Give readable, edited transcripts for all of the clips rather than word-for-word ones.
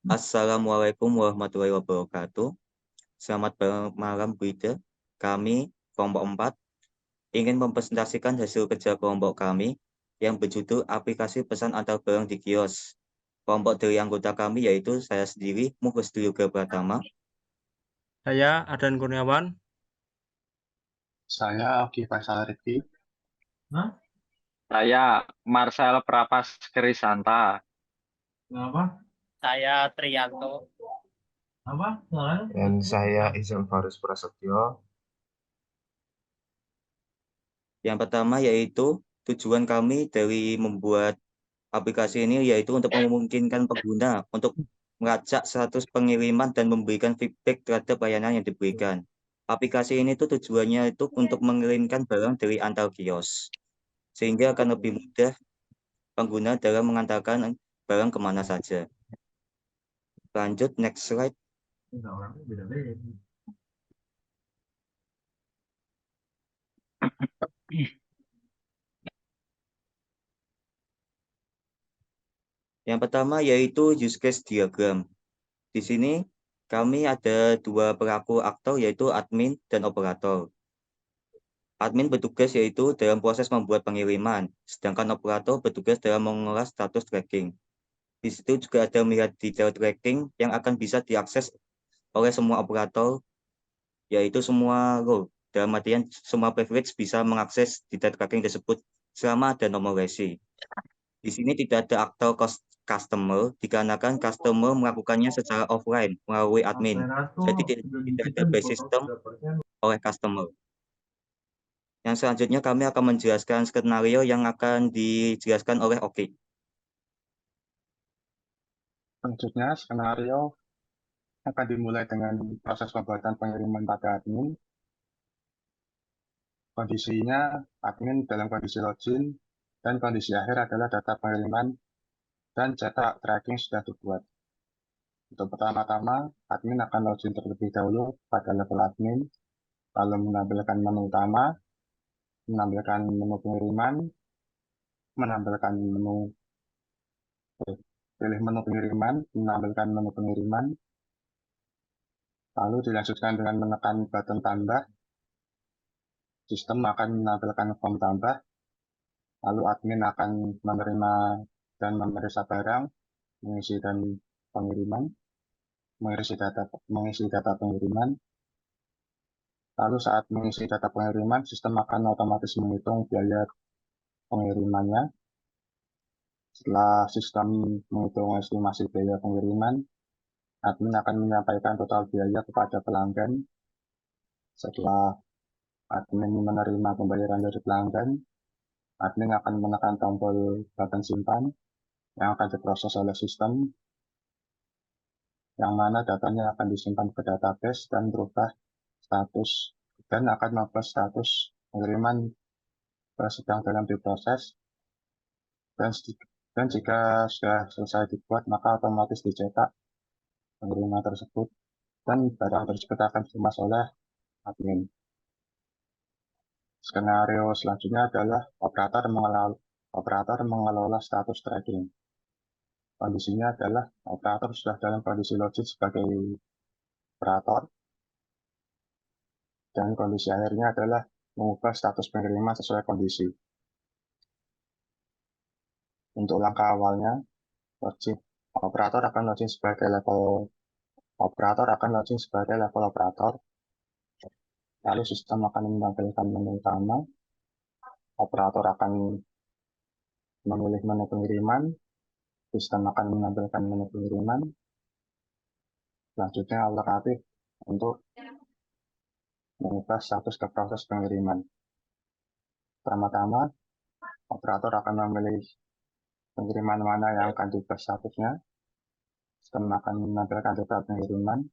Assalamualaikum warahmatullahi wabarakatuh. Selamat malam, Bu Ida. Kami, kelompok 4, ingin mempresentasikan hasil kerja kelompok kami yang berjudul aplikasi pesan antar barang di kios. Kelompok dari anggota kami yaitu saya sendiri, Mukhlisdul Yoga Pratama, Saya Adan Kurniawan. Saya Ogi Faisal Rifki. Saya Marcel Prapas Krisanta. Saya Trianto. Dan saya Izan Faris Prasetyo. Yang pertama yaitu tujuan kami dari membuat aplikasi ini yaitu untuk memungkinkan pengguna untuk melacak status pengiriman dan memberikan feedback terhadap layanan yang diberikan. Aplikasi ini tuh tujuannya itu untuk mengirimkan barang dari antar kios, sehingga akan lebih mudah pengguna dalam mengantarkan barang kemana saja. Lanjut, next slide. Yang pertama yaitu use case diagram. Di sini kami ada dua pelaku aktor yaitu admin dan operator. Admin bertugas yaitu dalam proses membuat pengiriman, sedangkan operator bertugas dalam mengolah status tracking. Di situ juga ada melihat detail tracking yang akan bisa diakses oleh semua operator, yaitu semua role. Dalam artian semua privilege bisa mengakses detail tracking tersebut selama ada nomor resi. Di sini tidak ada aktor customer, dikarenakan customer melakukannya secara offline melalui admin. Jadi tidak ada base system oleh customer. Yang selanjutnya kami akan menjelaskan skenario yang akan dijelaskan oleh Oki. Selanjutnya, skenario akan dimulai dengan proses pembuatan pengiriman pada admin. Kondisinya, admin dalam kondisi login, dan kondisi akhir adalah data pengiriman dan cetak tracking sudah dibuat. Untuk pertama-tama, admin akan login terlebih dahulu pada level admin, lalu menampilkan menu utama, menampilkan menu pengiriman, menampilkan menu pilih menu pengiriman, menampilkan menu pengiriman, lalu dilanjutkan dengan menekan button tambah. Sistem akan menampilkan form tambah, lalu admin akan menerima dan memeriksa barang, mengisi dan pengiriman, mengisi data pengiriman. Lalu saat mengisi data pengiriman, sistem akan otomatis menghitung biaya pengirimannya. Setelah sistem menghitung estimasi biaya pengiriman, admin akan menyampaikan total biaya kepada pelanggan. Setelah admin menerima pembayaran dari pelanggan, admin akan menekan tombol button simpan yang akan diproses oleh sistem, yang mana datanya akan disimpan ke database dan berubah status dan akan mengubah status pengiriman sedang dalam diproses, dan jika sudah selesai dibuat maka otomatis dicetak pengiriman tersebut dan barang tersebut akan dikemas oleh admin. Skenario selanjutnya adalah operator mengelola status tracking. Kondisinya adalah operator sudah dalam kondisi login sebagai operator, dan kondisi akhirnya adalah mengubah status pengiriman sesuai kondisi. Untuk langkah awalnya, operator akan login sebagai level operator. Lalu sistem akan menampilkan menu utama. Operator akan memilih menu pengiriman. Sistem akan menampilkan menu pengiriman. Selanjutnya alternatif untuk mengubah status ke proses pengiriman. Pertama-tama, operator akan memilih pengiriman mana yang akan diubah statusnya. Sistem akan menampilkan data pengiriman.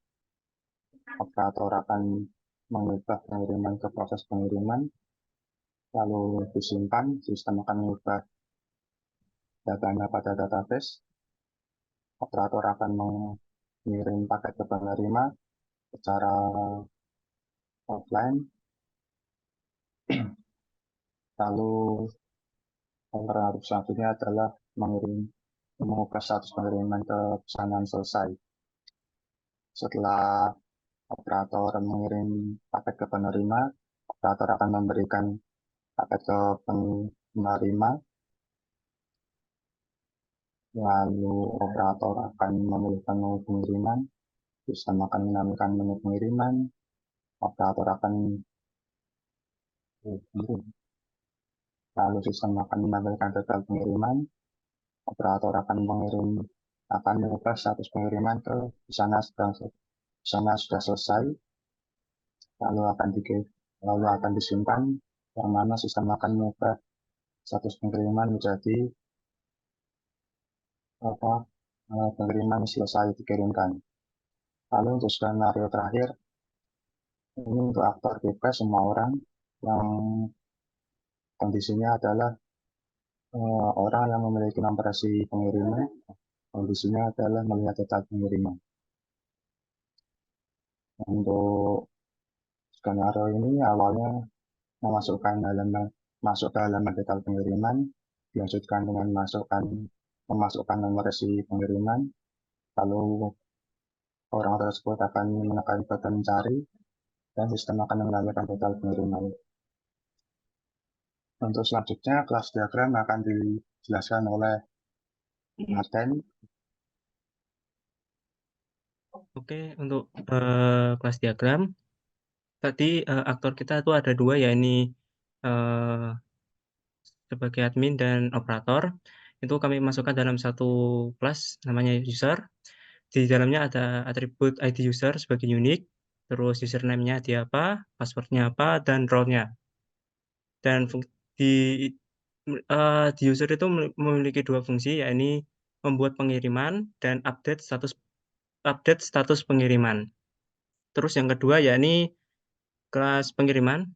Operator akan mengubah pengiriman ke proses pengiriman, lalu disimpan. Sistem akan mengubah datanya pada database. Operator akan mengirim paket ke penerima secara offline. Lalu alternatif selanjutnya adalah mengirim mengubah status pengiriman ke pesanan selesai. Setelah operator mengirim paket ke penerima, operator akan memberikan paket ke penerima, lalu operator akan memilih menu pengiriman, sistem akan menampilkan menu pengiriman, operator akan lalu sistem akan menampilkan detail pengiriman, operator akan mengubah status pengiriman ke sana sudah selesai, lalu akan disimpan, yang mana sistem akan mengubah status pengiriman menjadi pengiriman selesai dikirimkan. Lalu untuk skenario terakhir, ini untuk aktor bebas semua orang yang kondisinya adalah orang yang memiliki nomorasi pengiriman, kondisinya adalah melihat data pengiriman. Untuk skenario ini awalnya masuk ke halaman detail pengiriman, dilanjutkan dengan memasukkan nomorasi pengiriman, lalu orang tersebut akan menekan button mencari, dan sistem akan menampilkan detail pengiriman. Untuk selanjutnya, kelas diagram akan dijelaskan oleh Martin. Oke, untuk kelas diagram tadi aktor kita itu ada dua, ya ini sebagai admin dan operator. Itu kami masukkan dalam satu kelas namanya user. Di dalamnya ada atribut ID user sebagai unique, terus username-nya di apa, password-nya apa, dan role-nya. Dan di user itu memiliki dua fungsi, yakni membuat pengiriman dan update status pengiriman. Terus yang kedua yakni kelas pengiriman.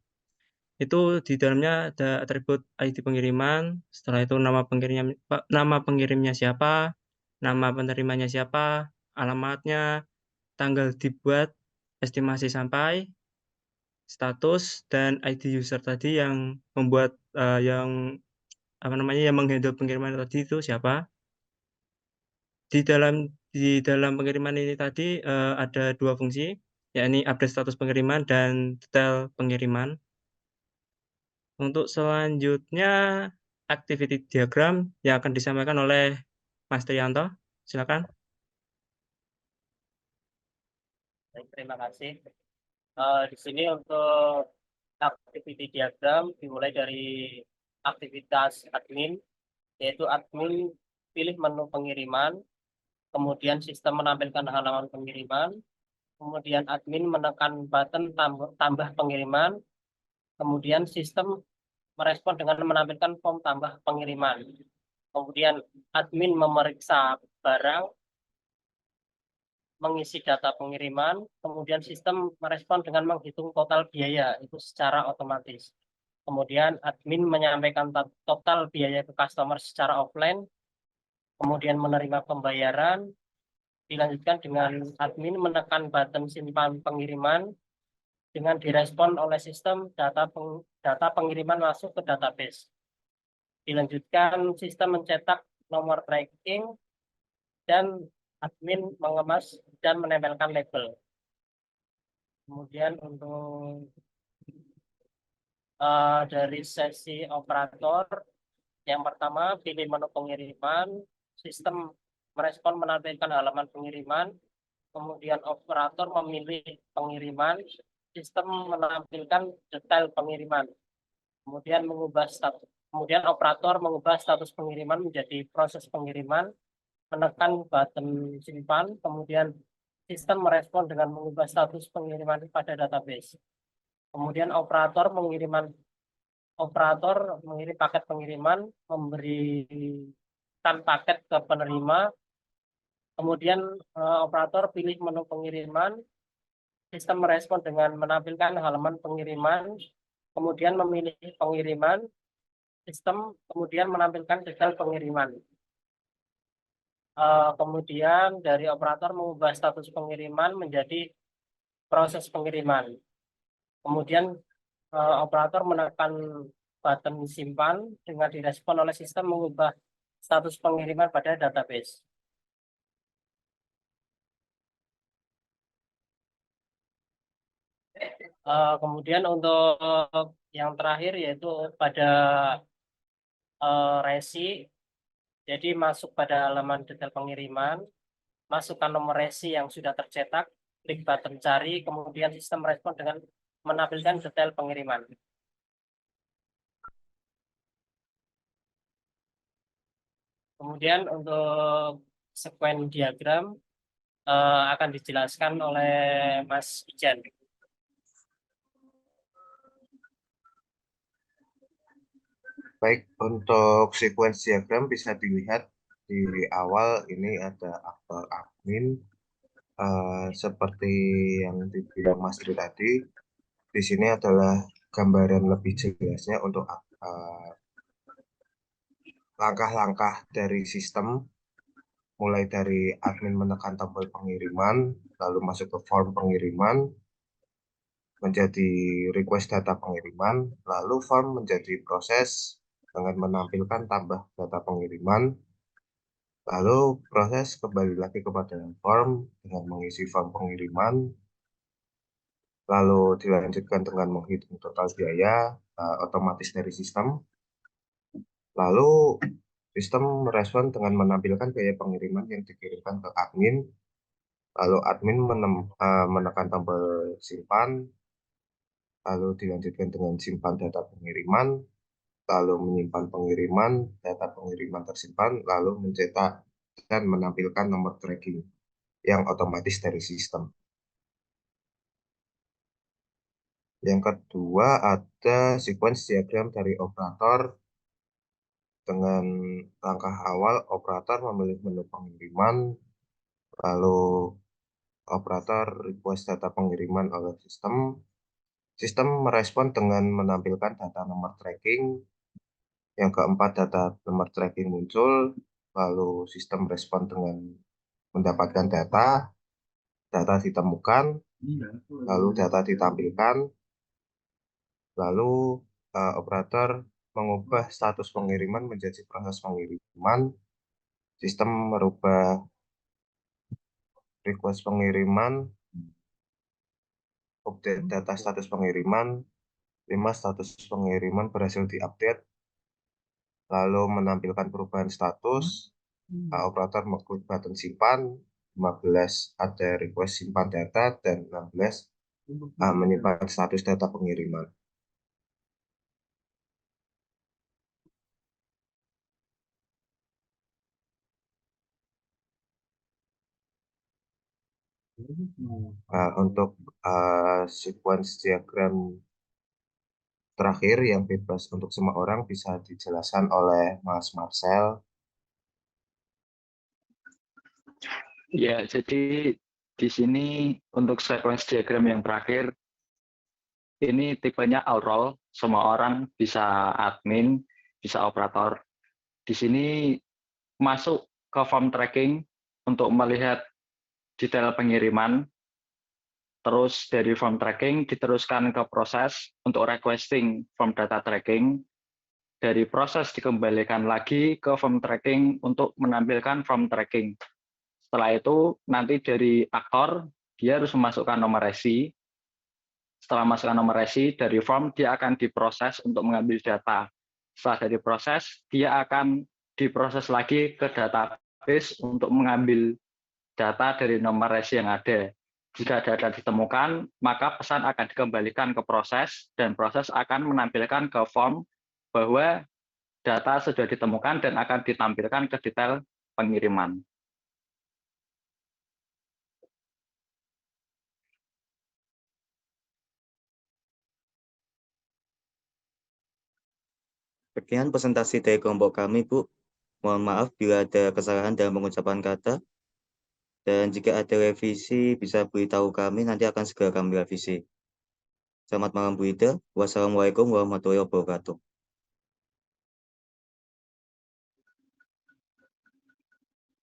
Itu di dalamnya ada atribut ID pengiriman, setelah itu nama pengirimnya siapa, nama penerimanya siapa, alamatnya, tanggal dibuat, estimasi sampai, status, dan ID user tadi yang membuat yang menghandle pengiriman tadi itu siapa. Di dalam pengiriman ini tadi ada dua fungsi, yakni update status pengiriman dan detail pengiriman. Untuk selanjutnya activity diagram yang akan disampaikan oleh Mas Trianto. Silakan. Baik, terima kasih. Di sini untuk activity diagram dimulai dari aktivitas admin, yaitu admin pilih menu pengiriman, kemudian sistem menampilkan halaman pengiriman, kemudian admin menekan button tambah pengiriman, kemudian sistem merespon dengan menampilkan form tambah pengiriman. Kemudian admin memeriksa barang, mengisi data pengiriman, kemudian sistem merespon dengan menghitung total biaya itu secara otomatis. Kemudian admin menyampaikan total biaya ke customer secara offline, kemudian menerima pembayaran, dilanjutkan dengan admin menekan button simpan pengiriman, dengan direspon oleh sistem data pengiriman masuk ke database. Dilanjutkan sistem mencetak nomor tracking dan admin mengemas dan menempelkan label. Kemudian untuk dari sesi operator, yang pertama pilih menu pengiriman, sistem merespon menampilkan halaman pengiriman, kemudian operator memilih pengiriman, sistem menampilkan detail pengiriman, kemudian operator mengubah status pengiriman menjadi proses pengiriman, menekan button simpan, kemudian sistem merespon dengan mengubah status pengiriman pada database. Kemudian operator mengirim paket pengiriman, memberikan paket ke penerima, kemudian operator pilih menu pengiriman, sistem merespon dengan menampilkan halaman pengiriman, kemudian memilih pengiriman, sistem kemudian menampilkan detail pengiriman. Kemudian dari operator mengubah status pengiriman menjadi proses pengiriman. Kemudian operator menekan button simpan dengan direspon oleh sistem mengubah status pengiriman pada database. Kemudian untuk yang terakhir yaitu pada resi, jadi masuk pada halaman detail pengiriman, masukkan nomor resi yang sudah tercetak, klik button cari, kemudian sistem respon dengan menampilkan detail pengiriman. Kemudian untuk sequence diagram akan dijelaskan oleh Mas Ijan. Baik, untuk sequence diagram bisa dilihat di awal ini ada aktor admin. Seperti yang dibilang Mas Tri tadi, di sini adalah gambaran lebih jelasnya untuk langkah-langkah dari sistem, mulai dari admin menekan tombol pengiriman, lalu masuk ke form pengiriman, menjadi request data pengiriman, lalu form menjadi proses dengan menampilkan tambah data pengiriman, lalu proses kembali lagi kepada form dengan mengisi form pengiriman, lalu dilanjutkan dengan menghitung total biaya otomatis dari sistem, lalu sistem merespon dengan menampilkan biaya pengiriman yang dikirimkan ke admin, lalu admin menekan tombol simpan, lalu dilanjutkan dengan simpan data pengiriman, lalu menyimpan pengiriman, data pengiriman tersimpan, lalu mencetak dan menampilkan nomor tracking yang otomatis dari sistem. Yang kedua ada sequence diagram dari operator. Dengan langkah awal, operator memilih menu pengiriman, lalu operator request data pengiriman oleh sistem. Sistem merespon dengan menampilkan data nomor tracking. Yang keempat, data nomor tracking muncul, lalu sistem respon dengan mendapatkan data ditemukan, lalu data ditampilkan, lalu operator mengubah status pengiriman menjadi proses pengiriman, sistem merubah request pengiriman, update data status pengiriman, 5 status pengiriman berhasil diupdate, lalu menampilkan perubahan status, operator mengklik button simpan, 15 ada request simpan data, dan 16 menyimpan status data pengiriman. Untuk sequence diagram terakhir yang bebas untuk semua orang bisa dijelaskan oleh Mas Marcel. Ya, jadi di sini untuk sequence diagram yang terakhir, ini tipenya all role, semua orang bisa admin, bisa operator. Di sini masuk ke form tracking untuk melihat detail pengiriman, terus dari form tracking diteruskan ke proses untuk requesting form data tracking, dari proses dikembalikan lagi ke form tracking untuk menampilkan form tracking. Setelah itu nanti dari aktor dia harus memasukkan nomor resi. Setelah masukkan nomor resi dari form dia akan diproses untuk mengambil data. Setelah dari proses dia akan diproses lagi ke database untuk mengambil data dari nomor resi yang ada. Jika data ditemukan, maka pesan akan dikembalikan ke proses dan proses akan menampilkan ke form bahwa data sudah ditemukan dan akan ditampilkan ke detail pengiriman. Sekian presentasi dari kelompok kami, Bu. Mohon maaf bila ada kesalahan dalam pengucapan kata. Dan jika ada revisi, bisa beritahu kami, nanti akan segera kami revisi. Selamat malam, Bu Ida. Wassalamualaikum warahmatullahi wabarakatuh.